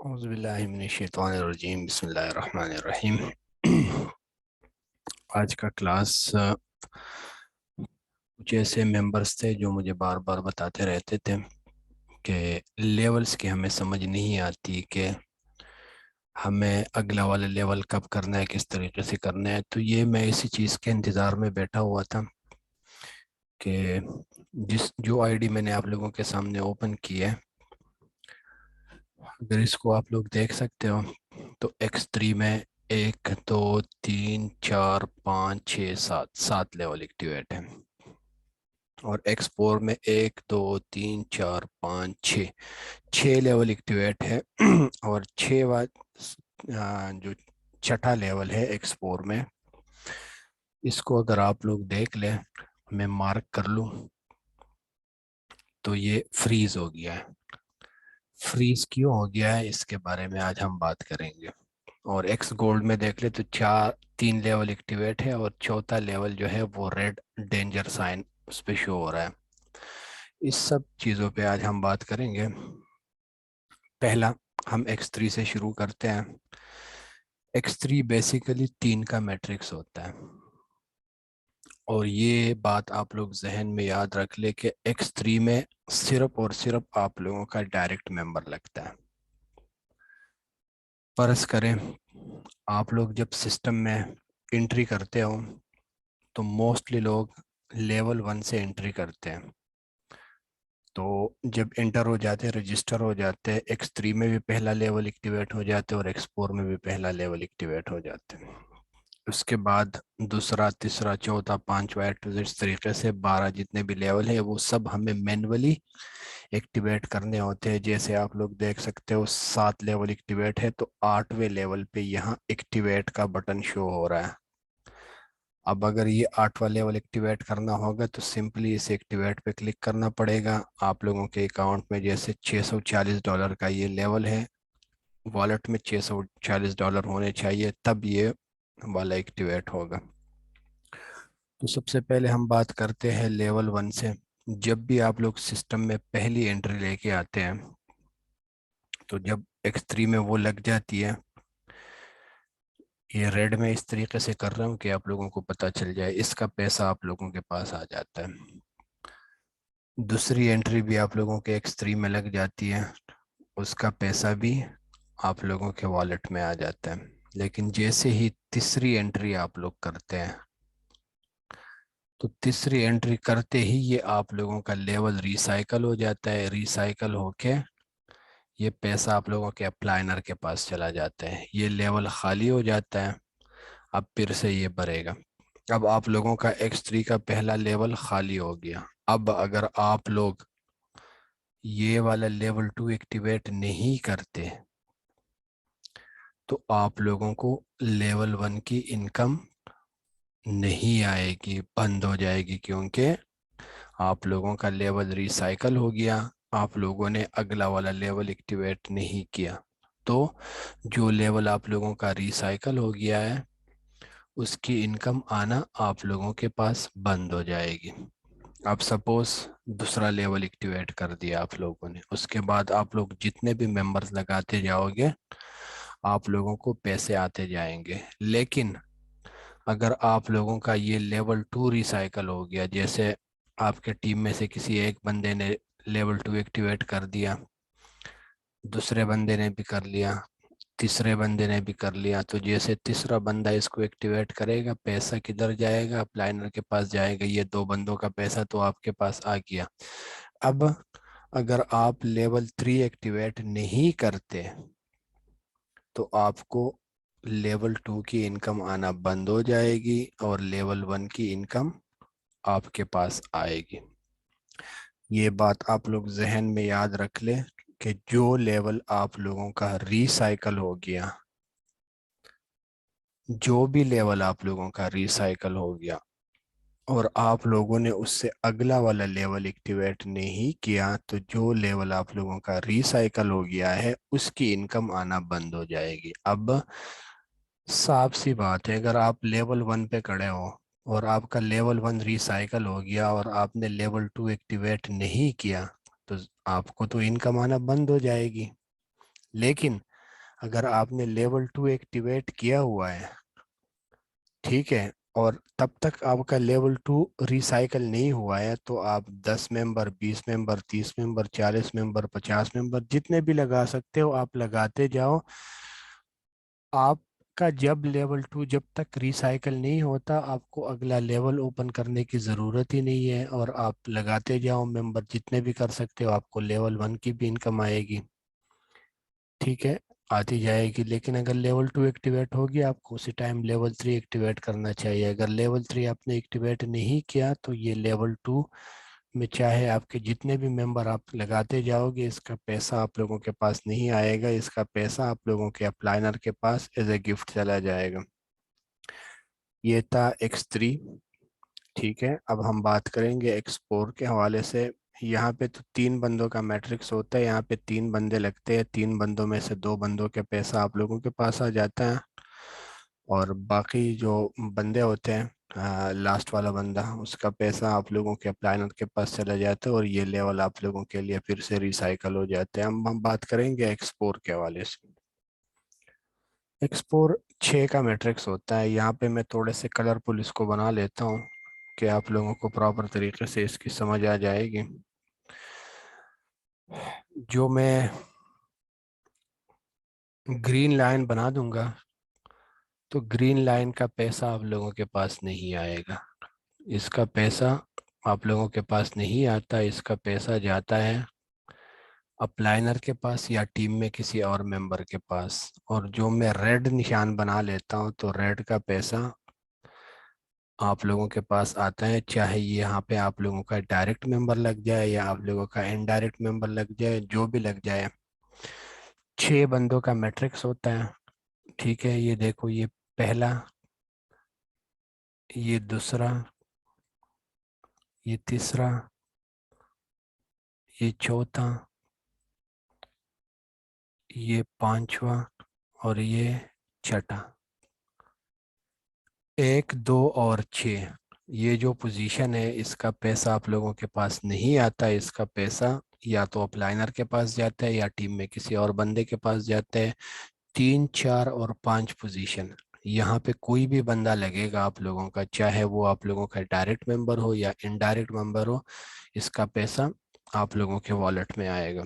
औज़ुबिल्लाहिमिनश्शैतानिर्रजीम बिस्मिल्लाहिर्रहमानिर्रहीम। आज का क्लास कुछ ऐसे मेंबर्स थे जो मुझे बार बार बताते रहते थे कि लेवल्स की हमें समझ नहीं आती कि हमें अगला वाला लेवल कब करना है, किस तरीके से करना है। तो ये मैं इसी चीज़ के इंतज़ार में बैठा हुआ था कि जिस जो आईडी मैंने आप लोगों के सामने ओपन की है, अगर इसको आप लोग देख सकते हो तो X3 में 1 2 3 4 5 6 7 लेवल एक्टिवेट है। और X4 में 1 2 3 4 5 6 लेवल एक्टिवेट है। और जो छठा लेवल है X4 में, इसको अगर आप लोग देख लें, मैं मार्क कर लूँ तो ये फ्रीज हो गया है। फ्रीज क्यों हो गया है इसके बारे में आज हम बात करेंगे। और एक्स गोल्ड में देख ले तो 3 लेवल एक्टिवेट है और चौथा लेवल जो है वो रेड डेंजर साइन उस पर शो हो रहा है। इस सब चीज़ों पे आज हम बात करेंगे। पहला, हम X3 से शुरू करते हैं। X3 बेसिकली 3 का मैट्रिक्स होता है और ये बात आप लोग जहन में याद रख ले कि X3 में सिर्फ और सिर्फ आप लोगों का डायरेक्ट मेंबर लगता है। फर्ज करें आप लोग जब सिस्टम में एंट्री करते हो तो मोस्टली लोग लेवल 1 से एंट्री करते हैं। तो जब एंटर हो जाते हैं, रजिस्टर हो जाते हैं, X3 में भी पहला लेवल एक्टिवेट हो जाते हैं और X4 में भी पहला लेवल एक्टिवेट हो जाते हैं। उसके बाद दूसरा, तीसरा, चौथा, पांचवा, इस तरीके से 12 जितने भी लेवल है वो सब हमें मैनुअली एक्टिवेट करने होते हैं। जैसे आप लोग देख सकते हो 7 लेवल एक्टिवेट है तो 8वें लेवल पे यहाँ एक्टिवेट का बटन शो हो रहा है। अब अगर ये 8वां लेवल एक्टिवेट करना होगा तो सिंपली इस एक्टिवेट पे क्लिक करना पड़ेगा। आप लोगों के अकाउंट में जैसे $640 का ये लेवल है, वॉलेट में $640 होने चाहिए, तब ये वाला एक्टिवेट होगा। तो सबसे पहले हम बात करते हैं लेवल 1 से। जब भी आप लोग सिस्टम में पहली एंट्री लेके आते हैं तो जब X3 में वो लग जाती है, ये रेड में इस तरीके से कर रहा हूँ कि आप लोगों को पता चल जाए, इसका पैसा आप लोगों के पास आ जाता है। दूसरी एंट्री भी आप लोगों के X3 में लग जाती है, उसका पैसा भी आप लोगों के वॉलेट में आ जाता है। लेकिन जैसे ही तीसरी एंट्री आप लोग करते हैं तो तीसरी एंट्री करते ही ये आप लोगों का लेवल रिसाइकल हो जाता है। रिसाइकल होके ये पैसा आप लोगों के अप्लाइनर के पास चला जाता है, ये लेवल खाली हो जाता है। अब फिर से ये भरेगा। अब आप लोगों का X3 का पहला लेवल खाली हो गया। अब अगर आप लोग ये वाला लेवल 2 एक्टिवेट नहीं करते तो आप लोगों को लेवल 1 की इनकम नहीं आएगी, बंद हो जाएगी, क्योंकि आप लोगों का लेवल रिसाइकल हो गया, आप लोगों ने अगला वाला लेवल एक्टिवेट नहीं किया। तो जो लेवल आप लोगों का रिसाइकल हो गया है उसकी इनकम आना आप लोगों के पास बंद हो जाएगी। अब सपोज दूसरा लेवल एक्टिवेट कर दिया आप लोगों ने, उसके बाद आप लोग जितने भी मेंबर्स लगाते जाओगे आप लोगों को पैसे आते जाएंगे। लेकिन अगर आप लोगों का ये लेवल 2 रिसाइकल हो गया, जैसे आपके टीम में से किसी एक बंदे ने लेवल 2 एक्टिवेट कर दिया, दूसरे बंदे ने भी कर लिया, तीसरे बंदे ने भी कर लिया, तो जैसे तीसरा बंदा इसको एक्टिवेट करेगा पैसा किधर जाएगा? अप्लाइनर के पास जाएगा। ये दो बंदों का पैसा तो आपके पास आ गया। अब अगर आप लेवल 3 एक्टिवेट नहीं करते तो आपको लेवल 2 की इनकम आना बंद हो जाएगी और लेवल 1 की इनकम आपके पास आएगी। ये बात आप लोग जहन में याद रख ले कि जो लेवल आप लोगों का रिसाइकल हो गया, जो भी लेवल आप लोगों का रिसाइकल हो गया और आप लोगों ने उससे अगला वाला लेवल एक्टिवेट नहीं किया, तो जो लेवल आप लोगों का रिसाइकल हो गया है उसकी इनकम आना बंद हो जाएगी। अब साफ सी बात है, अगर आप लेवल 1 पे खड़े हो और आपका लेवल 1 रिसाइकल हो गया और आपने लेवल 2 एक्टिवेट नहीं किया तो आपको तो इनकम आना बंद हो जाएगी। लेकिन अगर आपने लेवल 2 एक्टिवेट किया हुआ है, ठीक है, और तब तक आपका लेवल 2 रिसाइकल नहीं हुआ है, तो आप 10 member, 20 member, 30 member, 40 member, 50 member जितने भी लगा सकते हो आप लगाते जाओ। आपका जब लेवल 2 जब तक रिसाइकल नहीं होता, आपको अगला लेवल ओपन करने की ज़रूरत ही नहीं है, और आप लगाते जाओ मेंबर जितने भी कर सकते हो, आपको लेवल 1 की भी इनकम आएगी। ठीक है, आती जाएगी। लेकिन अगर लेवल 2 एक्टिवेट होगी, आपको उसी टाइम लेवल 3 एक्टिवेट करना चाहिए। अगर लेवल 3 आपने एक्टिवेट नहीं किया, तो ये लेवल 2 में चाहे आपके जितने भी मेंबर आप लगाते जाओगे, इसका पैसा आप लोगों के पास नहीं आएगा। इसका पैसा आप लोगों के अपलाइनर के पास एज ए गिफ्ट चला जाएगा। ये था X3। ठीक है, अब हम बात करेंगे X4 के हवाले से। यहाँ पे तो 3 बंदों का मैट्रिक्स होता है। यहाँ पे 3 बंदे लगते हैं, 3 बंदों में से 2 बंदों के पैसा आप लोगों के पास आ जाता है, और बाकी जो बंदे होते हैं, लास्ट वाला बंदा, उसका पैसा आप लोगों के अप्लाइनर के पास चला जाता है, और ये लेवल आप लोगों के लिए फिर से रिसाइकल हो जाते हैं। हम बात करेंगे एक्सपोर के हवाले से। एक्सपोर 6 का मैट्रिक्स होता है। यहाँ पे मैं थोड़े से कलरफुल इसको बना लेता हूँ कि आप लोगों को प्रॉपर तरीके से इसकी समझ आ जाएगी। जो मैं ग्रीन लाइन बना दूंगा, तो ग्रीन लाइन का पैसा आप लोगों के पास नहीं आएगा। इसका पैसा आप लोगों के पास नहीं आता। इसका पैसा जाता है अपलाइनर के पास या टीम में किसी और मेंबर के पास। और जो मैं रेड निशान बना लेता हूँ, तो रेड का पैसा आप लोगों के पास आता है, चाहे ये यहाँ पे आप लोगों का डायरेक्ट मेंबर लग जाए या आप लोगों का इनडायरेक्ट मेंबर लग जाए, जो भी लग जाए। 6 बंदों का मैट्रिक्स होता है। ठीक है, ये देखो, ये पहला, ये दूसरा, ये तीसरा, ये चौथा, ये पांचवा, और ये छठा। 1, 2 और 6, ये जो पोजीशन है, इसका पैसा आप लोगों के पास नहीं आता। इसका पैसा या तो अपलाइनर के पास जाता है या टीम में किसी और बंदे के पास जाता है। 3, 4 और 5 पोजीशन, यहाँ पे कोई भी बंदा लगेगा आप लोगों का, चाहे वो आप लोगों का डायरेक्ट मेंबर हो या इनडायरेक्ट मेंबर हो, इसका पैसा आप लोगों के वॉलेट में आएगा।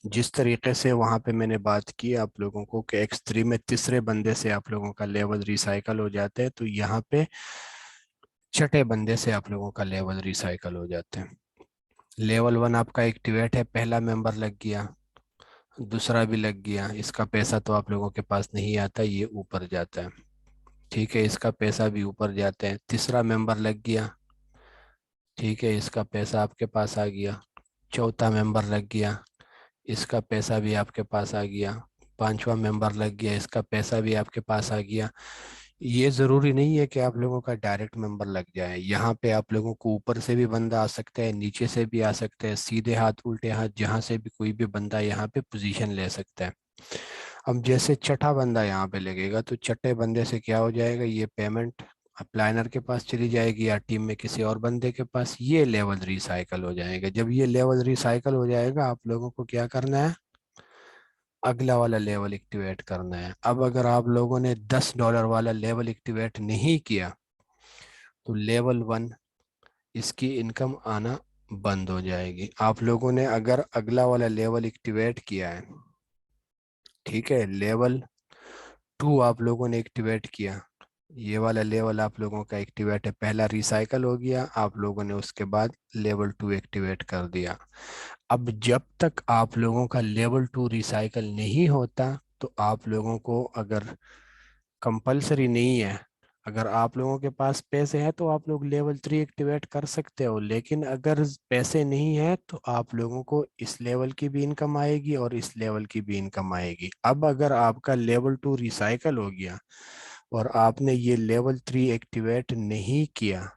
जिस तरीके से वहां पे मैंने बात की आप लोगों को कि X3 में तीसरे बंदे से आप लोगों का लेवल रिसाइकल हो जाता है, तो यहाँ पे छठे बंदे से आप लोगों का लेवल रिसाइकल हो जाते हैं। लेवल 1 आपका एक्टिवेट है, पहला मेंबर लग गया, दूसरा भी लग गया। इसका पैसा तो आप लोगों के पास नहीं आता, ये ऊपर जाता है। ठीक है, इसका पैसा भी ऊपर जाता है। तीसरा मेंबर लग गया, ठीक है, इसका पैसा आपके पास आ गया। चौथा मेंबर लग गया, इसका पैसा भी आपके पास आ गया। पांचवा मेंबर लग गया, इसका पैसा भी आपके पास आ गया। ये ज़रूरी नहीं है कि आप लोगों का डायरेक्ट मेंबर लग जाए। यहाँ पे आप लोगों को ऊपर से भी बंदा आ सकता है, नीचे से भी आ सकता है, सीधे हाथ उल्टे हाथ जहाँ से भी कोई भी बंदा यहाँ पे पोजीशन ले सकता है। अब जैसे छठा बंदा यहाँ पे लगेगा, तो छठे बंदे से क्या हो जाएगा, ये पेमेंट अपलाइनर के पास चली जाएगी या टीम में किसी और बंदे के पास। ये लेवल रिसाइकल हो जाएगा। जब ये लेवल रिसाइकल हो जाएगा, आप लोगों को क्या करना है, अगला वाला लेवल एक्टिवेट करना है। अब अगर आप लोगों ने $10 वाला लेवल एक्टिवेट नहीं किया, तो लेवल 1 इसकी इनकम आना बंद हो जाएगी। आप लोगों ने अगर अगला वाला लेवल एक्टिवेट किया है, ठीक है, लेवल 2 आप लोगों ने एक्टिवेट किया, ये वाला लेवल आप लोगों का एक्टिवेट है, पहला रिसाइकल हो गया, आप लोगों ने उसके बाद लेवल 2 एक्टिवेट कर दिया। अब जब तक आप लोगों का लेवल 2 रिसाइकल नहीं होता, तो आप लोगों को, अगर कंपलसरी नहीं है, अगर आप लोगों के पास पैसे हैं तो आप लोग लेवल 3 एक्टिवेट कर सकते हो। लेकिन अगर पैसे नहीं है, तो आप लोगों को इस लेवल की भी इनकम आएगी और इस लेवल की भी इनकम आएगी। अब अगर आपका लेवल 2 रिसाइकल हो गया और आपने ये लेवल 3 एक्टिवेट नहीं किया,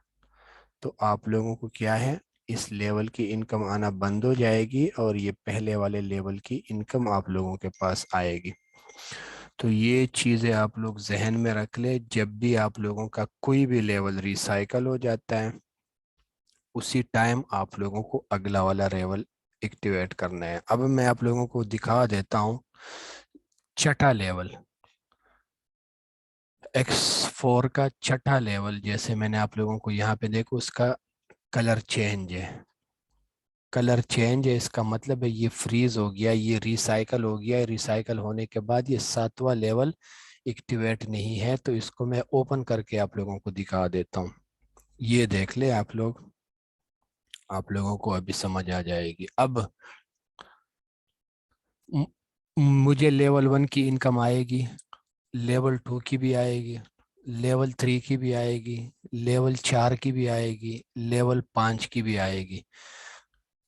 तो आप लोगों को क्या है, इस लेवल की इनकम आना बंद हो जाएगी, और ये पहले वाले लेवल की इनकम आप लोगों के पास आएगी। तो ये चीज़ें आप लोग जहन में रख ले, जब भी आप लोगों का कोई भी लेवल रिसाइकल हो जाता है, उसी टाइम आप लोगों को अगला वाला लेवल एक्टिवेट करने हैं। अब मैं आप लोगों को दिखा देता हूँ छठा लेवल, X4 का छठा लेवल। जैसे मैंने आप लोगों को यहाँ पे देखो, उसका कलर चेंज है, कलर चेंज है, इसका मतलब है ये फ्रीज हो गया, ये रिसाइकल हो गया। रिसाइकल होने के बाद ये सातवां लेवल एक्टिवेट नहीं है। तो इसको मैं ओपन करके आप लोगों को दिखा देता हूँ। ये देख ले आप लोग, आप लोगों को अभी समझ आ जाएगी। अब म- मुझे लेवल 1 की इनकम आएगी, लेवल 2 की भी आएगी, लेवल 3 की भी आएगी, लेवल 4 की भी आएगी, लेवल 5 की भी आएगी।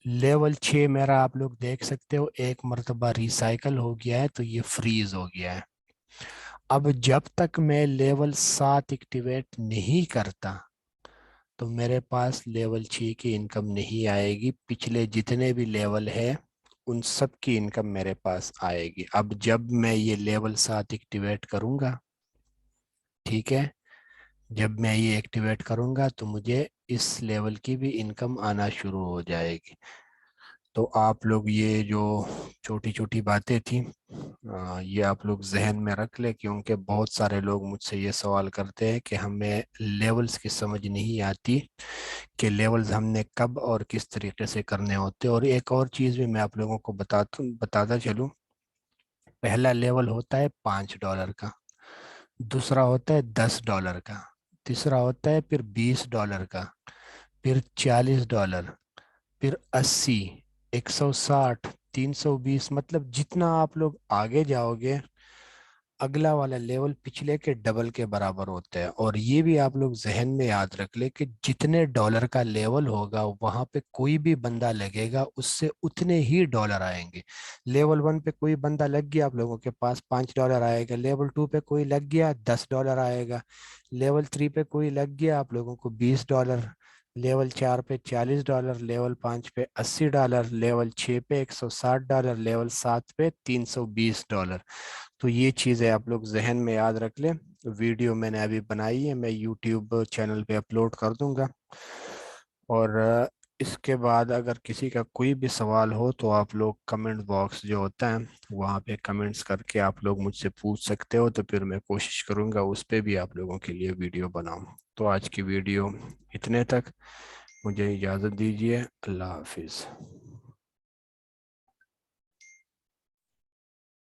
लेवल 6 मेरा आप लोग देख सकते हो एक मर्तबा रिसाइकल हो गया है, तो ये फ्रीज हो गया है। अब जब तक मैं लेवल 7 एक्टिवेट नहीं करता तो मेरे पास लेवल 6 की इनकम नहीं आएगी। पिछले जितने भी लेवल है उन सब की इनकम मेरे पास आएगी। अब जब मैं ये लेवल 7 एक्टिवेट करूंगा, ठीक है, जब मैं ये एक्टिवेट करूंगा तो मुझे इस लेवल की भी इनकम आना शुरू हो जाएगी। तो आप लोग ये जो छोटी छोटी बातें थी, ये आप लोग जहन में रख ले, क्योंकि बहुत सारे लोग मुझसे ये सवाल करते हैं कि हमें लेवल्स की समझ नहीं आती कि लेवल्स हमने कब और किस तरीके से करने होते हैं। और एक और चीज़ भी मैं आप लोगों को बताता चलूँ। पहला लेवल होता है $5 का, दूसरा होता है $10 का, तीसरा होता है फिर $20 का, फिर $40, फिर 80, 160, 320। मतलब जितना आप लोग आगे जाओगे अगला वाला लेवल पिछले के डबल के बराबर होता है। और ये भी आप लोग जहन में याद रख ले कि जितने डॉलर का लेवल होगा वहां पे कोई भी बंदा लगेगा उससे उतने ही डॉलर आएंगे। लेवल 1 पे कोई बंदा लग गया आप लोगों के पास $5 आएगा, लेवल 2 पे कोई लग गया $10 आएगा, लेवल 3 पे कोई लग गया आप लोगों को $20, लेवल 4 पे $40, लेवल 5 पे $80, लेवल 6 पे $160, लेवल 7 पे $320। तो ये चीज़ें आप लोग जहन में याद रख लें। वीडियो मैंने अभी बनाई है, मैं यूट्यूब चैनल पे अपलोड कर दूंगा। और इसके बाद अगर किसी का कोई भी सवाल हो तो आप लोग कमेंट बॉक्स जो होता है वहाँ पे कमेंट्स करके आप लोग मुझसे पूछ सकते हो। तो फिर मैं कोशिश करूँगा उस पे भी आप लोगों के लिए वीडियो बनाऊँ। तो आज की वीडियो इतने तक, मुझे इजाज़त दीजिए। अल्लाह हाफिज़।